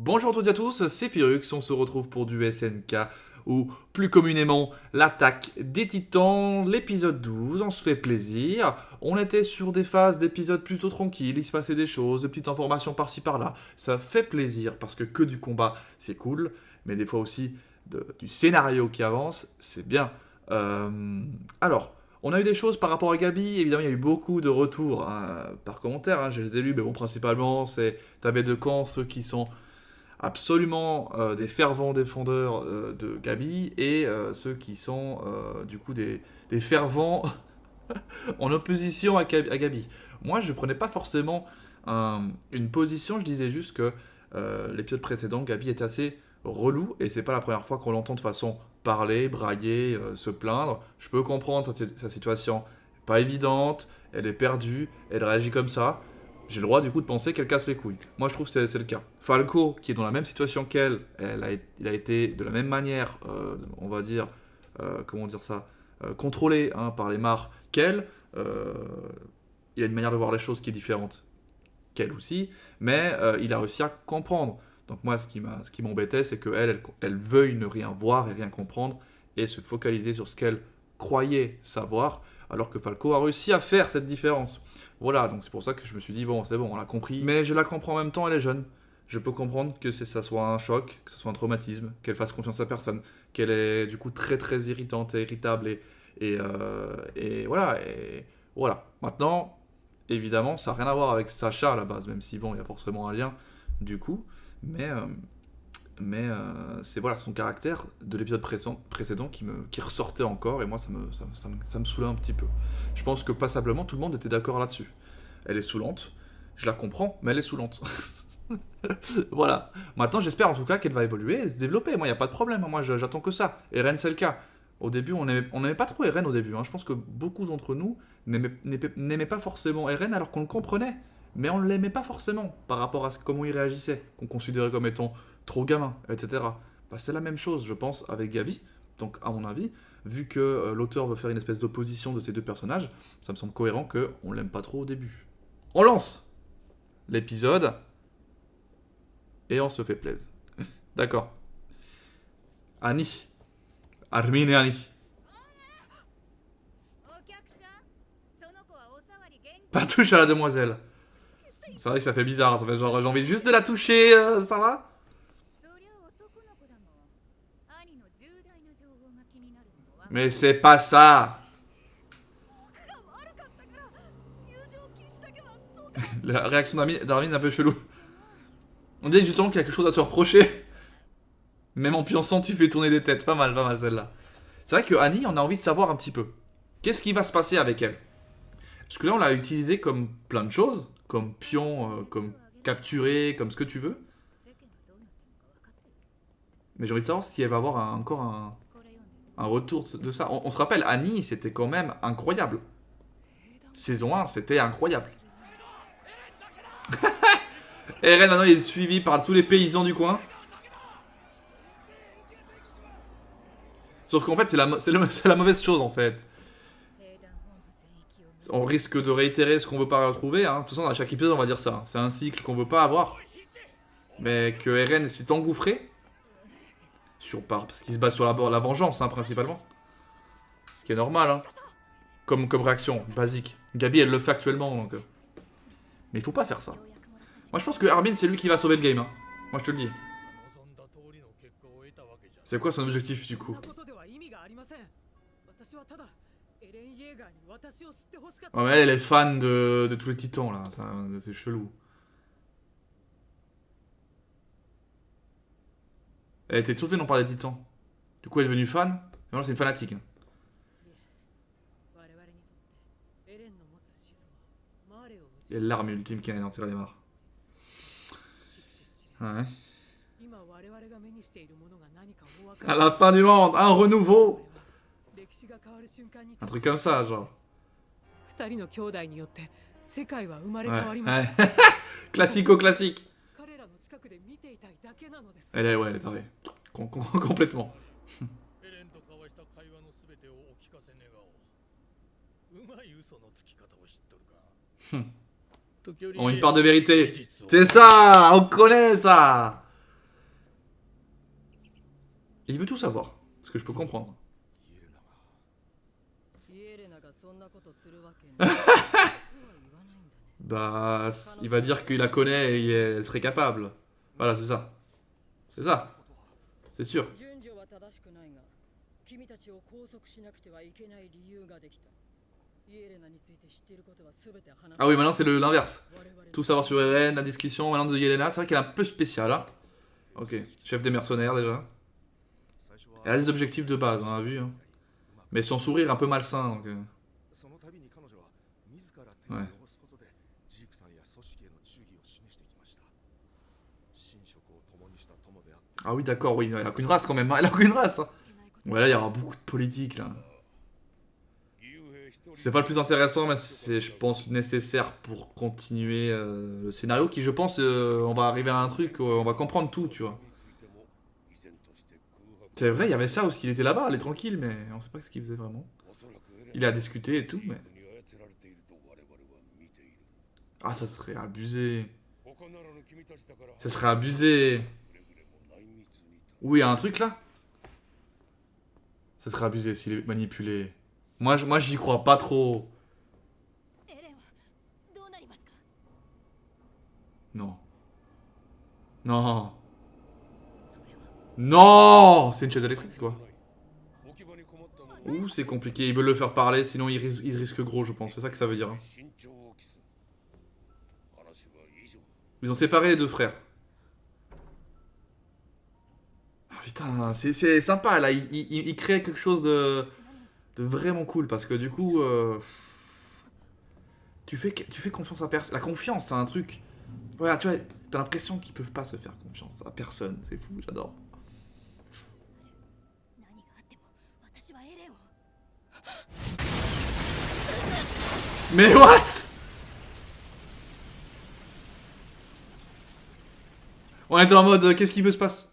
Bonjour à toutes et à tous, c'est Pyrrhux, on se retrouve pour du SNK, ou plus communément l'attaque des titans, l'épisode 12, on se fait plaisir. On était sur des phases d'épisodes plutôt tranquilles, il se passait des choses, des petites informations par-ci par-là. Ça fait plaisir parce que du combat c'est cool, mais des fois aussi du scénario qui avance, c'est bien. Alors, on a eu des choses par rapport à Gabi, évidemment il y a eu beaucoup de retours hein, par commentaire, hein, je les ai lus, mais bon principalement c'est t'avais de camp ceux qui sont absolument des fervents défendeurs de Gabi et ceux qui sont du coup des fervents en opposition à Gabi. Moi je prenais pas forcément une position, je disais juste que l'épisode précédent, Gabi était assez relou et c'est pas la première fois qu'on l'entend de façon parler, brailler, se plaindre. Je peux comprendre sa situation pas évidente, elle est perdue, elle réagit comme ça. J'ai le droit du coup de penser qu'elle casse les couilles. Moi je trouve que c'est le cas. Falco, qui est dans la même situation qu'elle, il a été de la même manière, on va dire, comment dire ça, contrôlé hein, par les mares qu'elle. Il a une manière de voir les choses qui est différente qu'elle aussi, mais il a réussi à comprendre. Donc moi ce qui m'embêtait, c'est qu'elle veuille ne rien voir et rien comprendre et se focaliser sur ce qu'elle croyait savoir, alors que Falco a réussi à faire cette différence. Voilà, donc c'est pour ça que je me suis dit, bon, c'est bon, on l'a compris. Mais je la comprends en même temps, elle est jeune. Je peux comprendre que ça soit un choc, que ce soit un traumatisme, qu'elle fasse confiance à personne, qu'elle est du coup très très irritante et irritable et voilà. Et voilà. Maintenant, évidemment, ça n'a rien à voir avec Sacha à la base, même si bon, il y a forcément un lien du coup. Mais, c'est voilà son caractère de l'épisode précédent qui ressortait encore et moi ça me saoulait un petit peu. Je pense que passablement tout le monde était d'accord là-dessus. Elle est saoulante, je la comprends, mais elle est saoulante. Voilà. Maintenant j'espère en tout cas qu'elle va évoluer et se développer. Moi il n'y a pas de problème, moi j'attends que ça. Eren c'est le cas. Au début on n'aimait pas trop Eren au début. Hein. Je pense que beaucoup d'entre nous n'aimaient pas forcément Eren alors qu'on le comprenait. Mais on ne l'aimait pas forcément par rapport à comment il réagissait, qu'on considérait comme étant trop gamin, etc. Bah, c'est la même chose, je pense, avec Gabi. Donc, à mon avis, vu que l'auteur veut faire une espèce d'opposition de ces deux personnages, ça me semble cohérent qu'on l'aime pas trop au début. On lance l'épisode et on se fait plaisir. D'accord. Annie. Armin et Annie. Pas touche à la demoiselle. C'est vrai que ça fait bizarre, ça fait genre j'ai envie juste de la toucher, ça va? Mais c'est pas ça. La réaction d'Armin est un peu chelou. On dirait justement qu'il y a quelque chose à se reprocher. Même en pionçant, tu fais tourner des têtes. Pas mal celle-là. C'est vrai que Annie, on a envie de savoir un petit peu. Qu'est-ce qui va se passer avec elle? Parce que là, on l'a utilisé comme plein de choses. Comme pion, comme capturé, comme ce que tu veux. Mais j'ai envie de savoir si elle va avoir encore un retour de ça. On se rappelle, Annie, c'était quand même incroyable. Saison 1, c'était incroyable. Eren, maintenant, il est suivi par tous les paysans du coin. Sauf qu'en fait, c'est la mauvaise chose, en fait. On risque de réitérer ce qu'on veut pas retrouver. Hein. De toute façon, à chaque épisode, on va dire ça. C'est un cycle qu'on veut pas avoir. Mais que Eren s'est engouffré. Parce qu'il se base sur la vengeance, hein, principalement. Ce qui est normal, hein. Comme réaction, basique. Gabi, elle le fait actuellement, donc... Mais il faut pas faire ça. Moi, je pense que Armin, c'est lui qui va sauver le game. Hein. Moi, je te le dis. C'est quoi son objectif, du coup? Ouais, mais elle est fan de tous les titans, là. C'est chelou. Elle était sauvée non par des titans. Du coup, elle est devenue fan. Et c'est une fanatique. Hein. Il y a l'arme ultime qui a anéanti les mares. Ouais. À la fin du monde, un renouveau. Un truc comme ça, genre. Ouais. Classique. Elle est tarée. Complètement. On une part de vérité. C'est ça, on connaît ça. Et il veut tout savoir, ce que je peux comprendre. Bah, il va dire qu'il la connaît et elle serait capable. Voilà, c'est ça. C'est ça. C'est sûr. Ah oui, maintenant c'est l'inverse. Tout savoir sur Eren, la discussion maintenant de Yelena. C'est vrai qu'elle est un peu spéciale. Hein. Ok, chef des mercenaires déjà. Elle a des objectifs de base, on a vu. Hein. Mais son sourire un peu malsain. Donc, ouais. Ah oui, d'accord, oui. Elle a qu'une race quand même. Hein. Elle a qu'une race. Hein. Ouais, là, il y aura beaucoup de politique là. C'est pas le plus intéressant, mais c'est, je pense, nécessaire pour continuer le scénario. Qui, je pense, on va arriver à un truc, on va comprendre tout, tu vois. C'est vrai, il y avait ça aussi. Il était là-bas, il est tranquille, mais on sait pas ce qu'il faisait vraiment. Il a discuté et tout, mais. Ah, ça serait abusé. Ça serait abusé. Oui, il y a un truc là. Ça serait abusé s'il est manipulé. Moi j'y crois pas trop. Non. Non. Non. C'est une chaise électrique, quoi. Ouh, c'est compliqué. Ils veulent le faire parler, sinon il risque gros, je pense. C'est ça que ça veut dire. Hein. Ils ont séparé les deux frères. Ah putain, c'est sympa là. Il crée quelque chose de vraiment cool parce que du coup, tu fais confiance à personne. La confiance, c'est un truc. Ouais, tu vois, t'as l'impression qu'ils peuvent pas se faire confiance à personne. C'est fou, j'adore. Mais what? On était en mode, qu'est-ce qui peut se passer?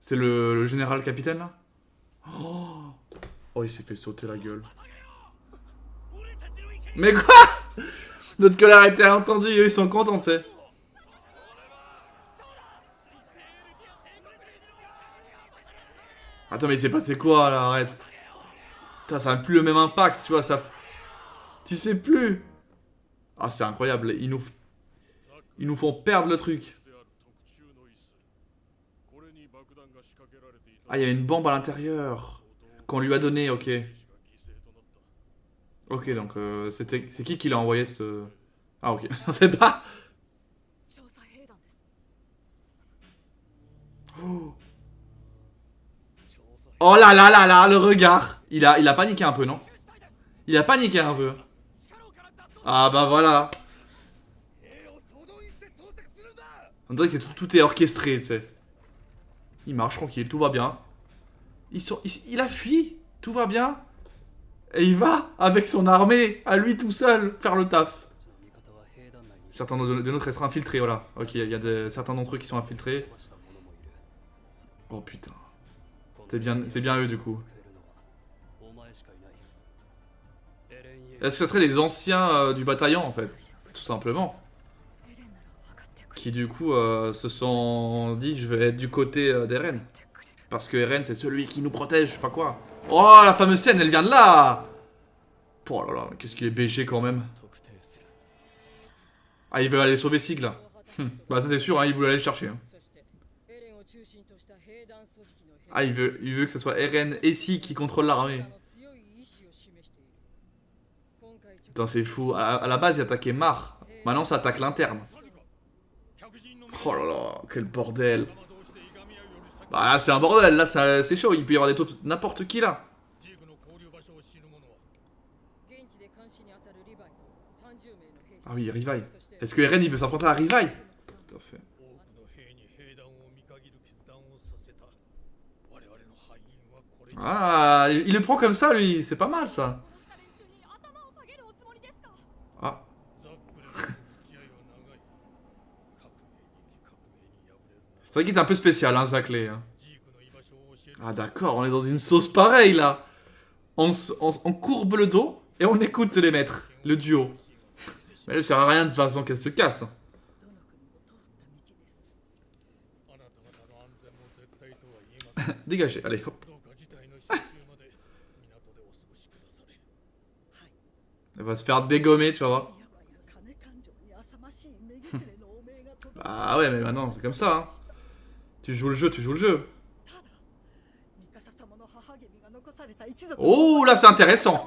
C'est le général capitaine là? Oh, oh, il s'est fait sauter la gueule. Mais quoi? Notre colère a été entendue, eux ils sont contents, tu sais. Attends, mais il s'est passé quoi là? Arrête. Putain, ça n'a plus le même impact, tu vois, ça. Tu sais plus. Ah, c'est incroyable, ils nous font perdre le truc. Ah, il y a une bombe à l'intérieur. Qu'on lui a donné, ok. Ok, donc c'est qui l'a envoyé ce. Ah, ok, on sait pas. Oh. Oh là là là là, le regard. Il a paniqué un peu, non? Il a paniqué un peu. Ah bah voilà. On dirait que tout est orchestré, tu sais. Il marche tranquille, tout va bien. Il a fui, tout va bien. Et il va, avec son armée, à lui tout seul, faire le taf. Certains de nôtres seraient infiltrés, voilà. Ok, il y a certains d'entre eux qui sont infiltrés. Oh putain. C'est bien eux du coup. Est-ce que ce serait les anciens du bataillon en fait? Tout simplement. Qui du coup se sont dit je vais être du côté d'Eren. Parce que Eren c'est celui qui nous protège, je sais pas quoi. Oh la fameuse scène, elle vient de là. Oh là là, qu'est-ce qu'il est BG quand même. Ah il veut aller sauver Sig là. Bah ça c'est sûr, hein, il voulait aller le chercher. Hein. Ah il veut que ce soit Eren et Sig qui contrôlent l'armée. Putain c'est fou, à la base il attaquait Mar. Maintenant ça attaque l'interne. Oh là là, quel bordel. Bah là c'est un bordel, là c'est chaud, il peut y avoir des taupes, n'importe qui là. Ah oui, Rivaille. Est-ce que Eren il veut s'affronter à Rivaille? Tout à fait. Ah, il le prend comme ça lui, c'est pas mal ça. Ah. C'est vrai qu'il est un peu spécial, hein, Zaclé. Hein. Ah d'accord, on est dans une sauce pareille là. On courbe le dos et on écoute les maîtres, le duo. Mais elle sert à rien de toute façon qu'elle se casse. Dégagez, allez, hop. Elle va se faire dégommer, tu vas voir. Ah ouais, mais maintenant, c'est comme ça, hein. Tu joues le jeu, tu joues le jeu. Oh, là, c'est intéressant.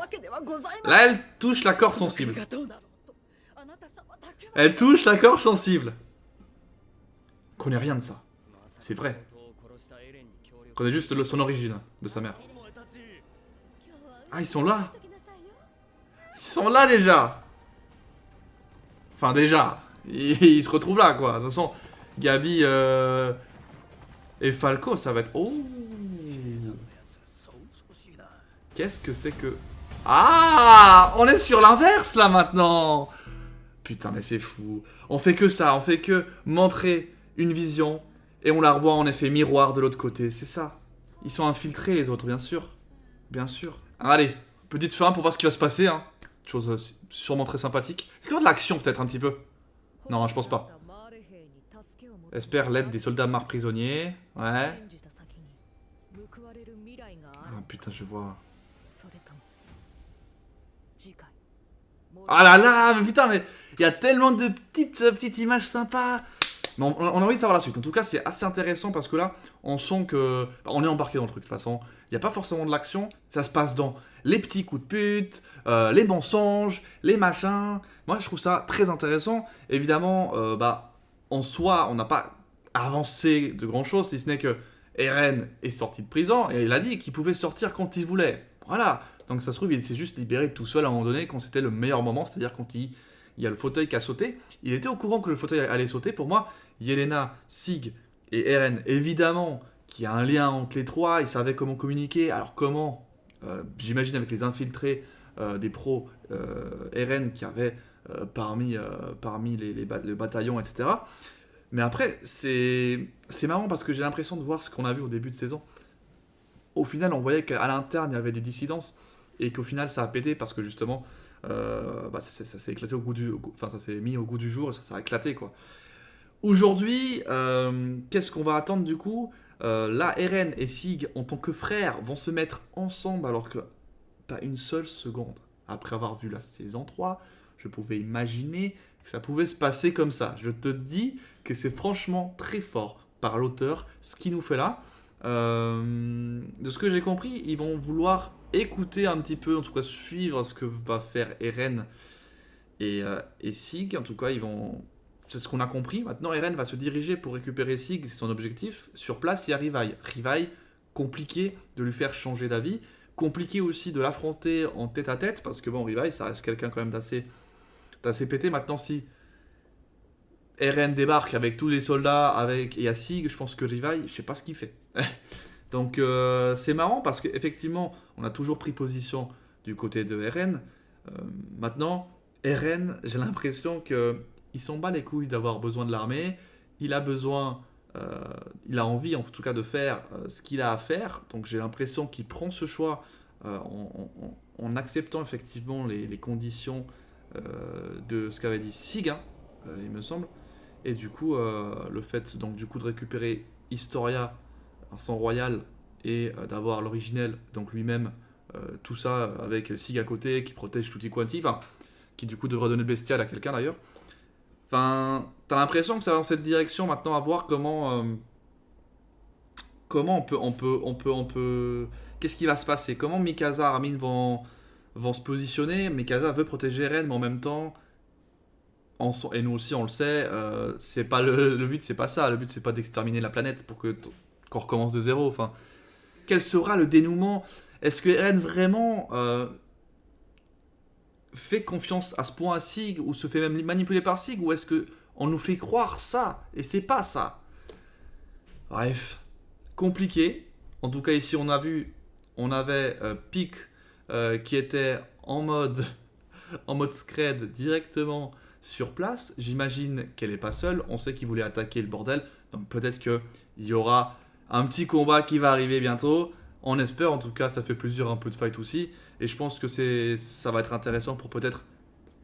Là, elle touche la corde sensible. Elle touche la corde sensible. On connaît rien de ça. C'est vrai. On connaît juste son origine, de sa mère. Ah, ils sont là. Ils sont là déjà. Enfin, déjà. Ils se retrouvent là, quoi. De toute façon, Gabi et Falco, ça va être... Oh. Qu'est-ce que c'est que... Ah, on est sur l'inverse, là, maintenant. Putain, mais c'est fou. On fait que ça. On fait que montrer une vision et on la revoit en effet miroir de l'autre côté. C'est ça. Ils sont infiltrés, les autres, bien sûr. Bien sûr. Allez, petite fin pour voir ce qui va se passer, hein. Chose sûrement très sympathique. Est-ce qu'il y aura de l'action, peut-être, un petit peu? Non, je pense pas. Espère l'aide des soldats morts prisonniers. Ouais. Ah putain, je vois. Ah là là, mais putain, mais il y a tellement de petites images sympas. Mais on a envie de savoir la suite. En tout cas, c'est assez intéressant parce que là, on sent que... on est embarqué dans le truc, de toute façon. Il n'y a pas forcément de l'action. Ça se passe dans les petits coups de pute, les mensonges, les machins. Moi, je trouve ça très intéressant. Évidemment, en soi, on n'a pas avancé de grand-chose, si ce n'est que Eren est sorti de prison et il a dit qu'il pouvait sortir quand il voulait. Voilà. Donc ça se trouve, il s'est juste libéré tout seul à un moment donné quand c'était le meilleur moment, c'est-à-dire quand il y a le fauteuil qui a sauté. Il était au courant que le fauteuil allait sauter. Pour moi, Yelena, Sig et Eren, évidemment, qu'il y a un lien entre les trois, ils savaient comment communiquer. Alors comment j'imagine avec les infiltrés des pros Eren qui avaient parmi le bataillon, etc. Mais après, c'est marrant parce que j'ai l'impression de voir ce qu'on a vu au début de saison. Au final, on voyait qu'à l'interne, il y avait des dissidences et qu'au final, ça a pété parce que justement, ça s'est éclaté ça s'est mis au goût du jour et ça a éclaté, quoi. Aujourd'hui, qu'est-ce qu'on va attendre du coup? Là, Eren et Sig, en tant que frères, vont se mettre ensemble alors que pas une seule seconde. Après avoir vu la saison 3, je pouvais imaginer que ça pouvait se passer comme ça. Je te dis que c'est franchement très fort par l'auteur, ce qu'il nous fait là. De ce que j'ai compris, ils vont vouloir écouter un petit peu, en tout cas suivre ce que va faire Eren et Sig. En tout cas, c'est ce qu'on a compris. Maintenant, Eren va se diriger pour récupérer Sig, c'est son objectif. Sur place, il y a Rivai. Rivai, compliqué de lui faire changer d'avis. Compliqué aussi de l'affronter en tête à tête, parce que bon, Rivai, ça reste quelqu'un quand même d'assez pété. Maintenant, si Eren débarque avec tous les soldats et à Sig, je pense que Rivai, je sais pas ce qu'il fait. Donc c'est marrant parce qu'effectivement, on a toujours pris position du côté de Eren. Maintenant, Eren, j'ai l'impression qu'il s'en bat les couilles d'avoir besoin de l'armée. Il a besoin, il a envie en tout cas de faire ce qu'il a à faire. Donc j'ai l'impression qu'il prend ce choix en acceptant effectivement les conditions de ce qu'avait dit Sig, hein, il me semble. Et du coup, le fait donc, du coup, de récupérer Historia, un sang royal, et d'avoir l'originel, donc lui-même, tout ça avec Sig à côté, qui protège tutti quanti, enfin, qui du coup devrait donner le bestial à quelqu'un d'ailleurs. Enfin, t'as l'impression que ça va dans cette direction maintenant, à voir comment on peut... Qu'est-ce qui va se passer? Comment Mikasa et Armin vont se positionner? Mikasa veut protéger Eren, mais en même temps... Et nous aussi on le sait, c'est pas le but, c'est pas ça. Le but c'est pas d'exterminer la planète pour qu'on recommence de zéro. Enfin, quel sera le dénouement? Est-ce que Eren vraiment fait confiance à ce point à Sig, ou se fait même manipuler par Sig, ou est-ce que on nous fait croire ça et c'est pas ça? Bref, compliqué. En tout cas ici on avait Pic qui était en mode scred directement sur place. J'imagine qu'elle n'est pas seule. On sait qu'il voulait attaquer le bordel. Donc peut-être qu'il y aura un petit combat qui va arriver bientôt. On espère. En tout cas, ça fait plaisir, un peu de fight aussi. Et je pense que ça va être intéressant pour peut-être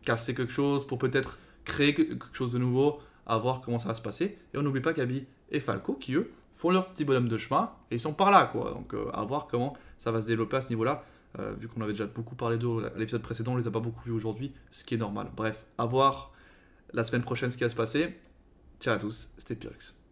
casser quelque chose, pour peut-être créer quelque chose de nouveau, à voir comment ça va se passer. Et on n'oublie pas Gabi et Falco qui, eux, font leur petit bonhomme de chemin et ils sont par là, quoi. Donc à voir comment ça va se développer à ce niveau-là. Vu qu'on avait déjà beaucoup parlé d'eux à l'épisode précédent, on les a pas beaucoup vus aujourd'hui, ce qui est normal. Bref, à voir la semaine prochaine ce qui va se passer. Ciao à tous, c'était Pyrrhus.